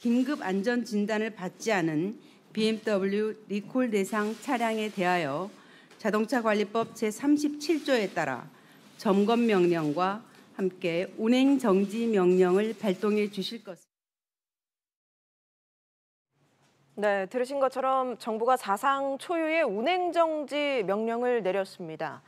긴급 안전 진단을 받지 않은 BMW 리콜 대상 차량에 대하여 자동차관리법 제37조에 따라 점검 명령과 함께 운행 정지 명령을 발동해 주실 것을. 네, 들으신 것처럼 정부가 사상 초유의 운행 정지 명령을 내렸습니다.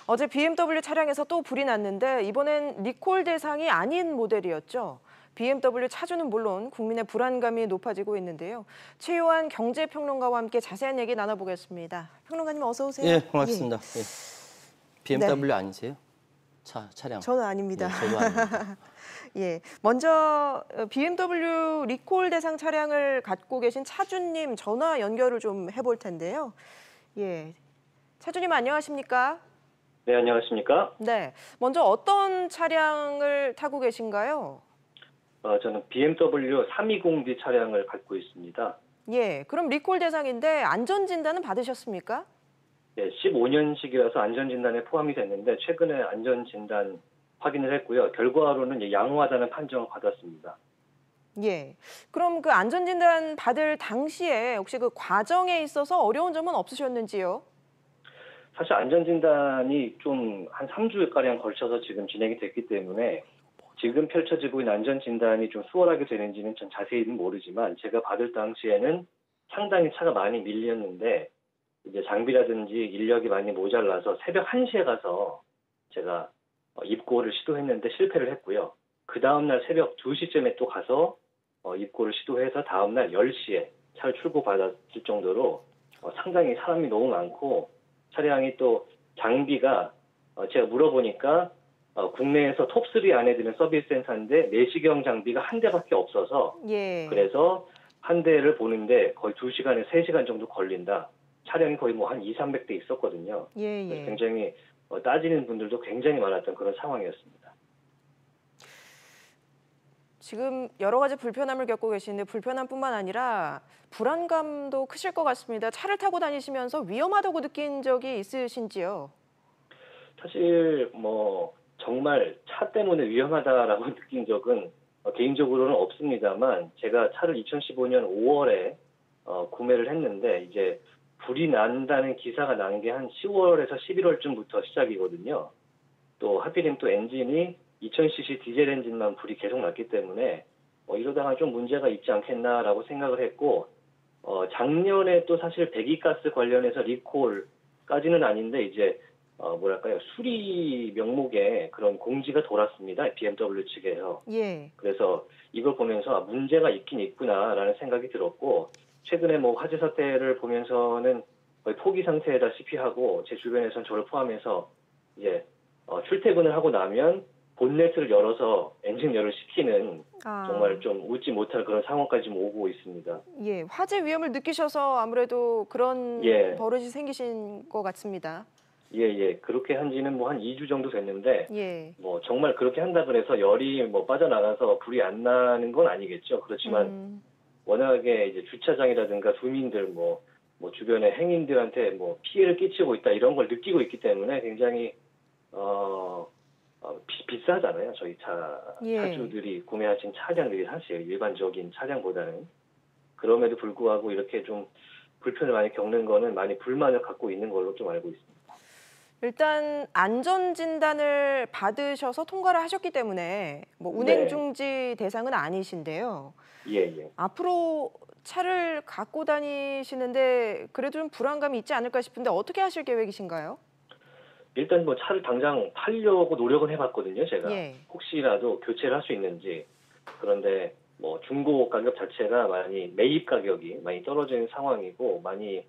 어제 BMW 차량에서 또 불이 났는데 이번엔 리콜 대상이 아닌 모델이었죠. BMW 차주는 물론 국민의 불안감이 높아지고 있는데요. 최요한 경제평론가와 함께 자세한 얘기 나눠보겠습니다. 평론가님 어서 오세요. 예, 고맙습니다. 예. BMW 네. 아니세요? 차량. 저는 아닙니다. 예, 저도 아닙니다. 예, 먼저 BMW 리콜 대상 차량을 갖고 계신 차주님 전화 연결을 좀 해볼 텐데요. 예, 차주님 안녕하십니까? 네, 안녕하십니까? 네, 먼저 어떤 차량을 타고 계신가요? 저는 BMW 320D 차량을 갖고 있습니다. 예, 그럼 리콜 대상인데 안전진단은 받으셨습니까? 네, 15년식이라서 안전진단에 포함이 됐는데 최근에 안전진단 확인을 했고요. 결과로는 양호하다는 판정을 받았습니다. 예, 그럼 그 안전진단 받을 당시에 혹시 그 과정에 있어서 어려운 점은 없으셨는지요? 사실 안전진단이 좀 한 3주가량 걸쳐서 지금 진행이 됐기 때문에 지금 펼쳐지고 있는 안전진단이 좀 수월하게 되는지는 전 자세히는 모르지만 제가 받을 당시에는 상당히 차가 많이 밀렸는데 이제 장비라든지 인력이 많이 모자라서 새벽 1시에 가서 제가 입고를 시도했는데 실패를 했고요. 그 다음날 새벽 2시쯤에 또 가서 입고를 시도해서 다음날 10시에 차를 출고받았을 정도로 상당히 사람이 너무 많고 차량이 또 장비가 제가 물어보니까 국내에서 톱3 안에 드는 서비스 센터인데 내시경 장비가 한 대밖에 없어서 예. 그래서 한 대를 보는데 거의 2시간에서 3시간 정도 걸린다. 차량이 거의 뭐 한 200~300대 있었거든요. 예. 그래서 굉장히 따지는 분들도 굉장히 많았던 그런 상황이었습니다. 지금 여러 가지 불편함을 겪고 계시는데 불편함뿐만 아니라 불안감도 크실 것 같습니다. 차를 타고 다니시면서 위험하다고 느낀 적이 있으신지요? 사실 뭐 정말 차 때문에 위험하다라고 느낀 적은 개인적으로는 없습니다만 제가 차를 2015년 5월에 구매를 했는데 이제 불이 난다는 기사가 난 게 한 10월에서 11월쯤부터 시작이거든요. 또 하필이면 또 엔진이 2000cc 디젤 엔진만 불이 계속 났기 때문에 이러다가 좀 문제가 있지 않겠나라고 생각을 했고 작년에 또 사실 배기가스 관련해서 리콜까지는 아닌데 이제 뭐랄까요 수리 명목에 그런 공지가 돌았습니다. BMW 측에서. 예. 그래서 이걸 보면서 문제가 있긴 있구나라는 생각이 들었고 최근에 뭐 화재 사태를 보면서는 거의 포기 상태다시피 하고 제 주변에서는 저를 포함해서 이제 출퇴근을 하고 나면 본네트를 열어서 엔진열을 시키는 정말 좀 웃지 못할 그런 상황까지 좀 오고 있습니다. 예, 화재 위험을 느끼셔서 아무래도 그런 버릇이 생기신 것 같습니다. 예. 그렇게 한 지는 뭐 한 2주 정도 됐는데, 예. 뭐 정말 그렇게 한다 그래서 열이 뭐 빠져나가서 불이 안 나는 건 아니겠죠. 그렇지만 워낙에 이제 주차장이라든가 주민들 뭐 주변의 행인들한테 뭐 피해를 끼치고 있다 이런 걸 느끼고 있기 때문에 굉장히 비싸잖아요. 저희 차주들이 구매하신 차량들이 사실 일반적인 차량보다는. 그럼에도 불구하고 이렇게 좀 불편을 많이 겪는 거는 많이 불만을 갖고 있는 걸로 좀 알고 있습니다. 일단 안전진단을 받으셔서 통과를 하셨기 때문에 뭐 운행중지 대상은 아니신데요. 예. 앞으로 차를 갖고 다니시는데 그래도 좀 불안감이 있지 않을까 싶은데 어떻게 하실 계획이신가요? 일단 뭐 차를 당장 팔려고 노력은 해봤거든요. 제가 혹시라도 교체를 할 수 있는지. 그런데 뭐 중고 가격 자체가 매입 가격이 많이 떨어지는 상황이고 많이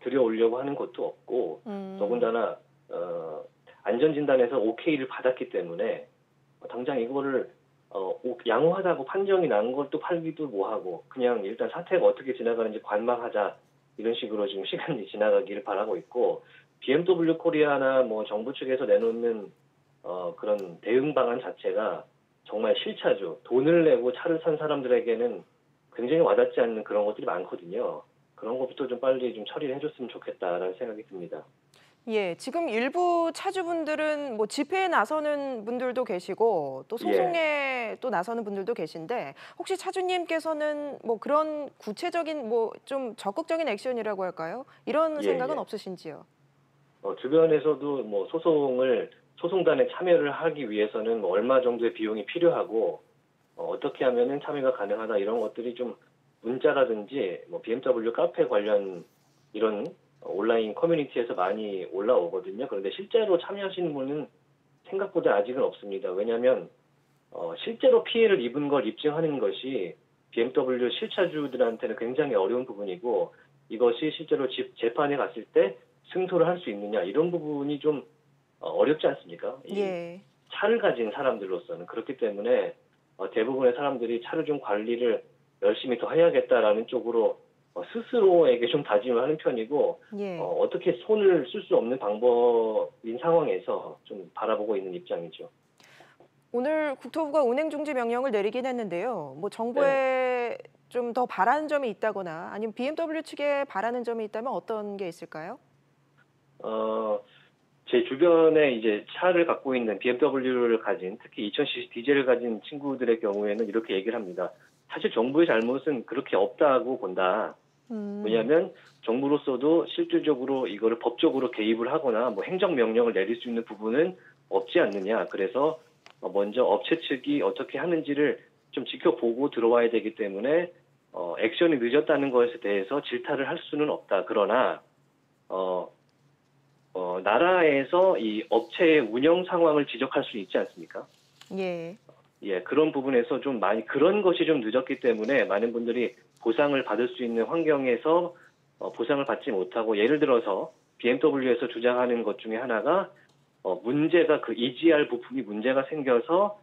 들여오려고 하는 것도 없고 더군다나 안전진단에서 OK를 받았기 때문에 당장 이거를 양호하다고 판정이 난 걸 또 팔기도 뭐하고 그냥 일단 사태가 어떻게 지나가는지 관망하자 이런 식으로 지금 시간이 지나가기를 바라고 있고 BMW 코리아나 뭐 정부 측에서 내놓는 그런 대응 방안 자체가 정말 실차죠. 돈을 내고 차를 산 사람들에게는 굉장히 와닿지 않는 그런 것들이 많거든요. 그런 것부터 좀 빨리 좀 처리를 해줬으면 좋겠다라는 생각이 듭니다. 예, 지금 일부 차주분들은 뭐 집회에 나서는 분들도 계시고 또 소송에 또 나서는 분들도 계신데 혹시 차주님께서는 뭐 그런 구체적인 뭐 좀 적극적인 액션이라고 할까요? 이런 생각은 없으신지요? 주변에서도 뭐 소송단에 참여를 하기 위해서는 뭐 얼마 정도의 비용이 필요하고 어떻게 하면은 참여가 가능하다 이런 것들이 좀 문자라든지 뭐 BMW 카페 관련 이런 온라인 커뮤니티에서 많이 올라오거든요. 그런데 실제로 참여하시는 분은 생각보다 아직은 없습니다. 왜냐하면 실제로 피해를 입은 걸 입증하는 것이 BMW 실차주들한테는 굉장히 어려운 부분이고 이것이 실제로 재판에 갔을 때 승소를 할 수 있느냐 이런 부분이 좀 어렵지 않습니까? 이 차를 가진 사람들로서는 그렇기 때문에 대부분의 사람들이 차를 좀 관리를 열심히 더 해야겠다라는 쪽으로 스스로에게 좀 다짐을 하는 편이고 어떻게 손을 쓸 수 없는 방법인 상황에서 좀 바라보고 있는 입장이죠. 오늘 국토부가 운행 중지 명령을 내리긴 했는데요. 뭐 정부에 좀 더 바라는 점이 있다거나 아니면 BMW 측에 바라는 점이 있다면 어떤 게 있을까요? 제 주변에 이제 차를 갖고 있는 BMW를 가진 특히 2000cc 디젤을 가진 친구들의 경우에는 이렇게 얘기를 합니다. 사실 정부의 잘못은 그렇게 없다고 본다. 왜냐하면 정부로서도 실질적으로 이거를 법적으로 개입을 하거나 뭐 행정명령을 내릴 수 있는 부분은 없지 않느냐. 그래서 먼저 업체 측이 어떻게 하는지를 좀 지켜보고 들어와야 되기 때문에 액션이 늦었다는 것에 대해서 질타를 할 수는 없다. 그러나 나라에서 이 업체의 운영 상황을 지적할 수 있지 않습니까? 그런 부분에서 좀 많이 그런 것이 좀 늦었기 때문에 많은 분들이 보상을 받을 수 있는 환경에서 보상을 받지 못하고 예를 들어서 BMW에서 주장하는 것 중에 하나가 문제가 그 EGR 부품이 문제가 생겨서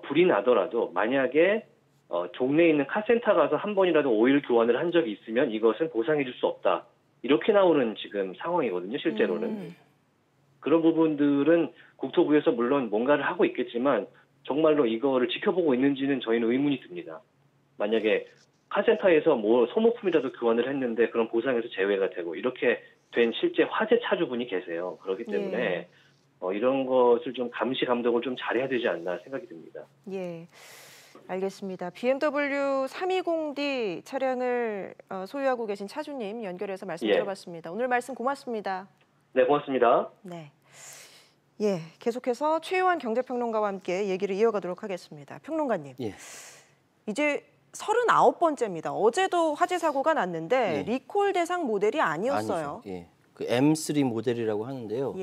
불이 나더라도 만약에 동네에 있는 카센터 가서 한 번이라도 오일 교환을 한 적이 있으면 이것은 보상해 줄 수 없다. 이렇게 나오는 지금 상황이거든요, 실제로는. 그런 부분들은 국토부에서 물론 뭔가를 하고 있겠지만 정말로 이거를 지켜보고 있는지는 저희는 의문이 듭니다. 만약에 카센터에서 뭐 소모품이라도 교환을 했는데 그런 보상에서 제외가 되고 이렇게 된 실제 화재 차주분이 계세요. 그렇기 때문에 이런 것을 좀 감시 감독을 좀 잘해야 되지 않나 생각이 듭니다. 알겠습니다. BMW 320D 차량을 소유하고 계신 차주님 연결해서 말씀 들어봤습니다. 오늘 말씀 고맙습니다. 네, 고맙습니다. 네. 계속해서 최유한 경제평론가와 함께 얘기를 이어가도록 하겠습니다. 평론가님. 이제 39번째입니다. 어제도 화재 사고가 났는데 리콜 대상 모델이 아니었어요. 그 M3 모델이라고 하는데요.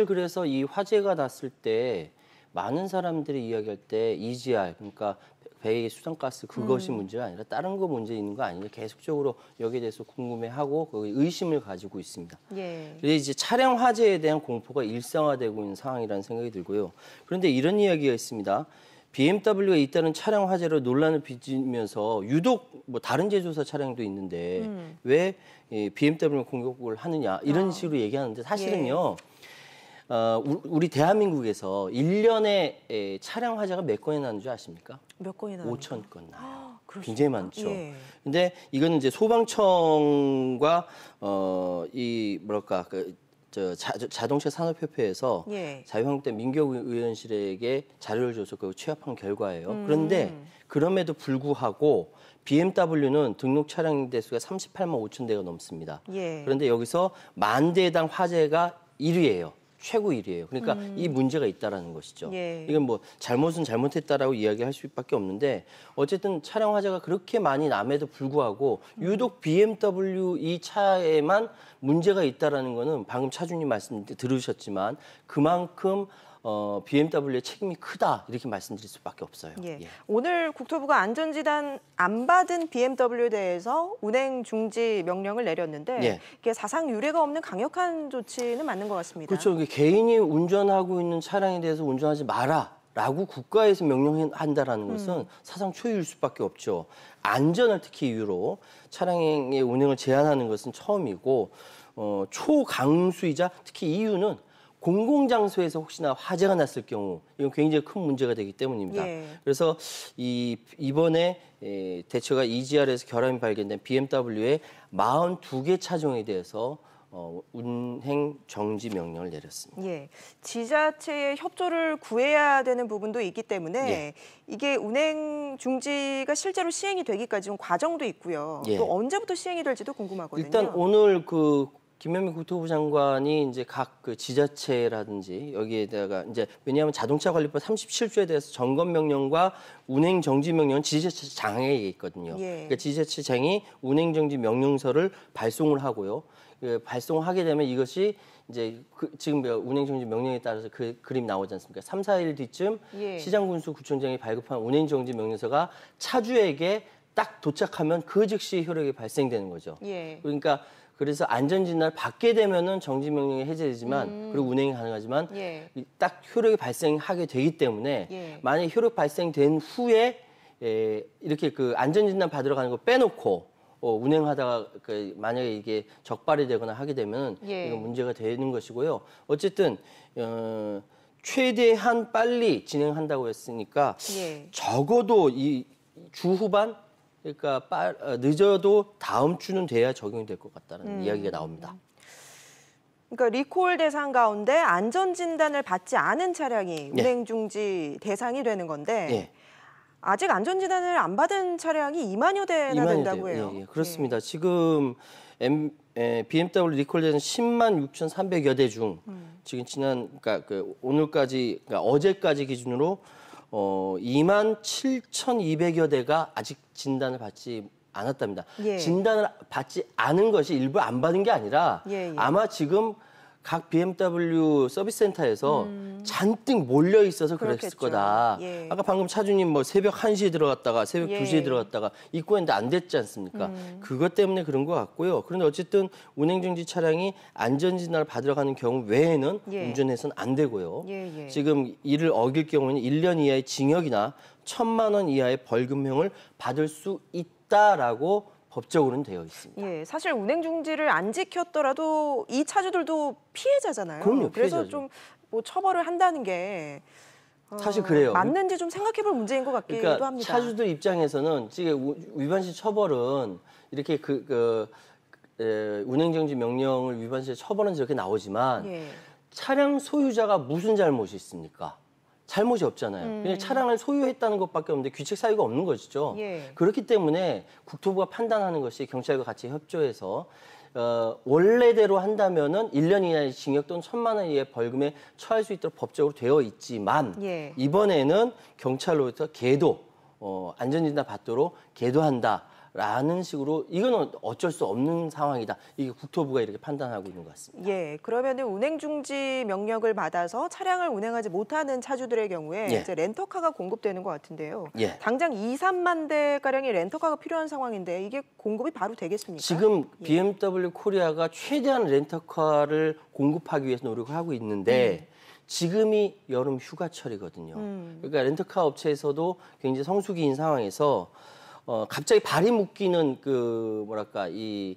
그래서 이 화재가 났을 때 많은 사람들이 이야기할 때 EGR, 그러니까 배의 수상가스 그것이 문제가 아니라 다른 거 문제 있는 거 아니냐 계속적으로 여기에 대해서 궁금해하고 의심을 가지고 있습니다. 그래서 이제 차량 화재에 대한 공포가 일상화되고 있는 상황이라는 생각이 들고요. 그런데 이런 이야기가 있습니다. BMW가 잇따른 차량 화재로 논란을 빚으면서 유독 뭐 다른 제조사 차량도 있는데 왜 BMW를 공격을 하느냐 이런 식으로 얘기하는데 사실은요. 우리 대한민국에서 1년에 차량 화재가 몇 건이 나는 줄 아십니까? 몇 건이 나요? 5,000건 나요. 굉장히 많죠. 근데 이거는 이제 소방청과 자동차 산업협회에서 자유한국당 민경의원실에게 자료를 줘서 그걸 취합한 결과예요. 그런데 그럼에도 불구하고 BMW는 등록 차량 대수가 38만 5천 대가 넘습니다. 그런데 여기서 만 대당 화재가 1위예요. 최고 1위예요. 그러니까 이 문제가 있다라는 것이죠. 이건 뭐 잘못은 잘못했다라고 이야기할 수밖에 없는데 어쨌든 차량 화재가 그렇게 많이 남에도 불구하고 유독 BMW 이 차에만 문제가 있다라는 거는 방금 차주님 말씀 들으셨지만 그만큼 BMW의 책임이 크다 이렇게 말씀드릴 수밖에 없어요. 오늘 국토부가 안전지단 안 받은 BMW에 대해서 운행 중지 명령을 내렸는데 이게 사상 유례가 없는 강력한 조치는 맞는 것 같습니다. 그렇죠. 개인이 운전하고 있는 차량에 대해서 운전하지 마라라고 국가에서 명령한다라는 것은 사상 초유일 수밖에 없죠. 안전을 특히 이유로 차량의 운행을 제한하는 것은 처음이고 초강수이자 특히 이유는 공공장소에서 혹시나 화재가 났을 경우 이건 굉장히 큰 문제가 되기 때문입니다. 그래서 이번에 대처가 EGR에서 결함이 발견된 BMW의 42개 차종에 대해서 운행 정지 명령을 내렸습니다. 예, 지자체의 협조를 구해야 되는 부분도 있기 때문에 예. 이게 운행 중지가 실제로 시행이 되기까지 좀 과정도 있고요. 예. 또 언제부터 시행이 될지도 궁금하거든요. 일단 오늘 김현미 국토부 장관이 이제 각 지자체라든지 여기에다가 이제 왜냐하면 자동차관리법 37조에 대해서 점검 명령과 운행 정지 명령은 지자체장에 있거든요. 예. 그러니까 지자체장이 운행 정지 명령서를 발송을 하고요. 발송하게 되면 이것이 이제 지금 운행 정지 명령에 따라서 그 그림 나오지 않습니까? 3, 4일 뒤쯤 예. 시장군수구청장이 발급한 운행 정지 명령서가 차주에게 딱 도착하면 그 즉시 효력이 발생되는 거죠. 예. 그러니까 그래서 안전진단을 받게 되면은 정지 명령이 해제되지만 그리고 운행이 가능하지만 예. 딱 효력이 발생하게 되기 때문에 예. 만약 효력 발생된 후에 이렇게 안전진단 받으러 가는 거 빼놓고 운행하다가 만약에 이게 적발이 되거나 하게 되면 예. 이건 문제가 되는 것이고요. 어쨌든 최대한 빨리 진행한다고 했으니까 예. 적어도 이 주 후반 그러니까 늦어도 다음 주는 돼야 적용이 될 것 같다는 이야기가 나옵니다. 그러니까 리콜 대상 가운데 안전진단을 받지 않은 차량이 운행 중지 대상이 되는 건데 예. 아직 안전진단을 안 받은 차량이 2만여 대나 된다고 해요. 예, 그렇습니다. 지금 BMW 리콜 대상 10만 6,300여 대 중 지금 그러니까 오늘까지 그러니까 어제까지 기준으로 2만 7,200여 대가 아직 진단을 받지 않았답니다. 예. 진단을 받지 않은 것이 일부 안 받은 게 아니라 예. 아마 지금 각 BMW 서비스 센터에서 잔뜩 몰려 있어서 그랬을 그렇겠죠. 거다. 예. 아까 방금 차주님 새벽 1시에 들어갔다가 새벽 예. 2시에 들어갔다가 입고했는데 안 됐지 않습니까? 그것 때문에 그런 것 같고요. 그런데 어쨌든 운행정지 차량이 안전진단을 받으러 가는 경우 외에는 예. 운전해서는 안 되고요. 예. 지금 이를 어길 경우에는 1년 이하의 징역이나 1,000만 원 이하의 벌금형을 받을 수 있다라고 법적으로는 되어 있습니다. 예, 사실 운행 중지를 안 지켰더라도 이 차주들도 피해자잖아요. 그럼요, 그래서 피해자죠. 좀 뭐 처벌을 한다는 게 사실 그래요. 맞는지 좀 생각해볼 문제인 것 같기도 그러니까 합니다. 차주들 입장에서는 지금 위반 시 처벌은 이렇게 운행정지 명령을 위반 시 처벌은 저렇게 나오지만 예. 차량 소유자가 무슨 잘못이 있습니까? 잘못이 없잖아요. 그냥 차량을 소유했다는 것밖에 없는데 귀책 사유가 없는 것이죠. 예. 그렇기 때문에 국토부가 판단하는 것이 경찰과 같이 협조해서 원래대로 한다면은 1년 이하의 징역 또는 1,000만 원 이하의 벌금에 처할 수 있도록 법적으로 되어 있지만 예. 이번에는 경찰로부터 계도 안전진단 받도록 계도한다라는 식으로 이거는 어쩔 수 없는 상황이다. 이게 국토부가 이렇게 판단하고 있는 것 같습니다. 예, 그러면은 운행 중지 명령을 받아서 차량을 운행하지 못하는 차주들의 경우에 예. 이제 렌터카가 공급되는 것 같은데요. 예. 당장 2, 3만 대 가량의 렌터카가 필요한 상황인데 이게 공급이 바로 되겠습니까? 지금 예. BMW 코리아가 최대한 렌터카를 공급하기 위해서 노력을 하고 있는데 지금이 여름 휴가철이거든요. 그러니까 렌터카 업체에서도 굉장히 성수기인 상황에서 갑자기 발이 묶이는 이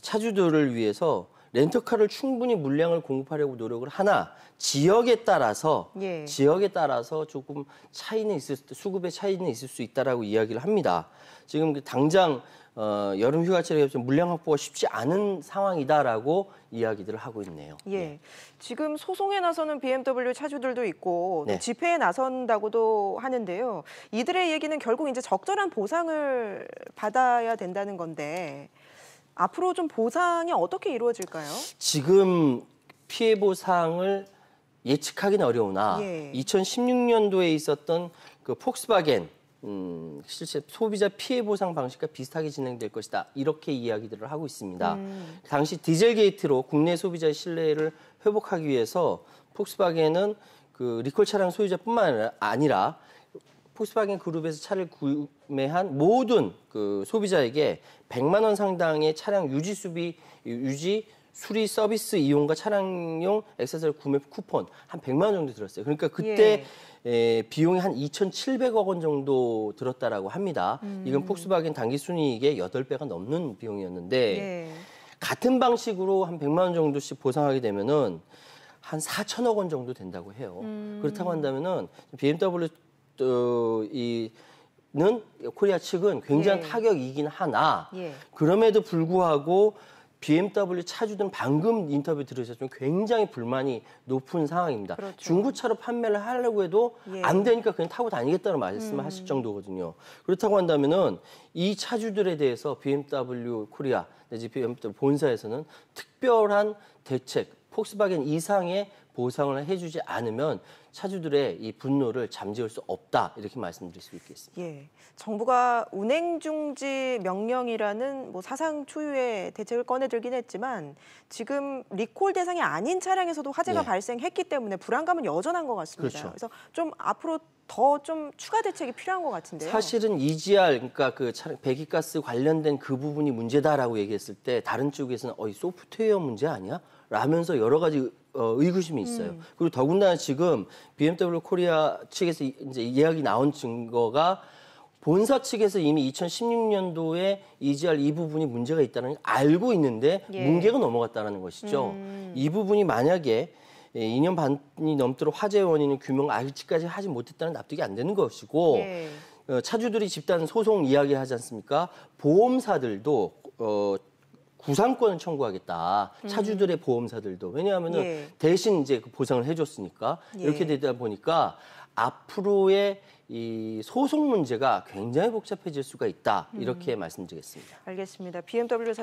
차주들을 위해서 렌터카를 충분히 물량을 공급하려고 노력을 하나 지역에 따라서 예. 조금 수급의 차이는 있을 수 있다라고 이야기를 합니다. 지금 당장 여름 휴가철에 물량 확보가 쉽지 않은 상황이다라고 이야기들을 하고 있네요. 예. 지금 소송에 나서는 BMW 차주들도 있고 또 네. 집회에 나선다고도 하는데요. 이들의 얘기는 결국 이제 적절한 보상을 받아야 된다는 건데 앞으로 좀 보상이 어떻게 이루어질까요? 지금 피해 보상을 예측하기는 어려우나 예. 2016년도에 있었던 폭스바겐 실제 소비자 피해 보상 방식과 비슷하게 진행될 것이다. 이렇게 이야기들을 하고 있습니다. 당시 디젤 게이트로 국내 소비자의 신뢰를 회복하기 위해서 폭스바겐은 리콜 차량 소유자뿐만 아니라 폭스바겐 그룹에서 차를 구매한 모든 소비자에게 100만 원 상당의 차량 유지 수리 서비스 이용과 차량용 액세서리 구매 쿠폰 한 100만 원 정도 들었어요. 그러니까 그때 비용이 한 2,700억 원 정도 들었다라고 합니다. 이건 폭스바겐 당기 순이익의 8배가 넘는 비용이었는데 예. 같은 방식으로 한 100만 원 정도씩 보상하게 되면은 한 4천억 원 정도 된다고 해요. 그렇다고 한다면은 BMW 코리아 측은 굉장한 예. 타격이긴 하나 예. 그럼에도 불구하고 BMW 차주들은 방금 인터뷰 들으셨지만 굉장히 불만이 높은 상황입니다. 그렇죠. 중고차로 판매를 하려고 해도 안 되니까 그냥 타고 다니겠다는 말씀을 하실 정도거든요. 그렇다고 한다면은 이 차주들에 대해서 BMW 코리아 내지 BMW 본사에서는 특별한 대책, 폭스바겐 이상의 보상을 해주지 않으면 차주들의 이 분노를 잠재울 수 없다 이렇게 말씀드릴 수 있겠습니다. 예, 정부가 운행 중지 명령이라는 뭐 사상 초유의 대책을 꺼내들긴 했지만 지금 리콜 대상이 아닌 차량에서도 화재가 발생했기 때문에 불안감은 여전한 것 같습니다. 그렇죠. 그래서 좀 앞으로 더 좀 추가 대책이 필요한 것 같은데요. 사실은 EGR 그러니까 그 차량 배기가스 관련된 그 부분이 문제다라고 얘기했을 때 다른 쪽에서는 이 소프트웨어 문제 아니야? 라면서 여러 가지 의구심이 있어요. 그리고 더군다나 지금 BMW 코리아 측에서 이제 이야기 나온 증거가 본사 측에서 이미 2016년도에 EGR 이 부분이 문제가 있다는 걸 알고 있는데 문제가 넘어갔다는 것이죠. 이 부분이 만약에 2년 반이 넘도록 화재 원인의 규명을 아직까지 하지 못했다는 납득이 안 되는 것이고 차주들이 집단 소송 이야기하지 않습니까? 보험사들도 구상권을 청구하겠다. 차주들의 보험사들도. 왜냐하면은 대신 이제 그 보상을 해줬으니까. 이렇게 되다 보니까 앞으로의 이 소송 문제가 굉장히 복잡해질 수가 있다. 이렇게 말씀드리겠습니다. 알겠습니다. BMW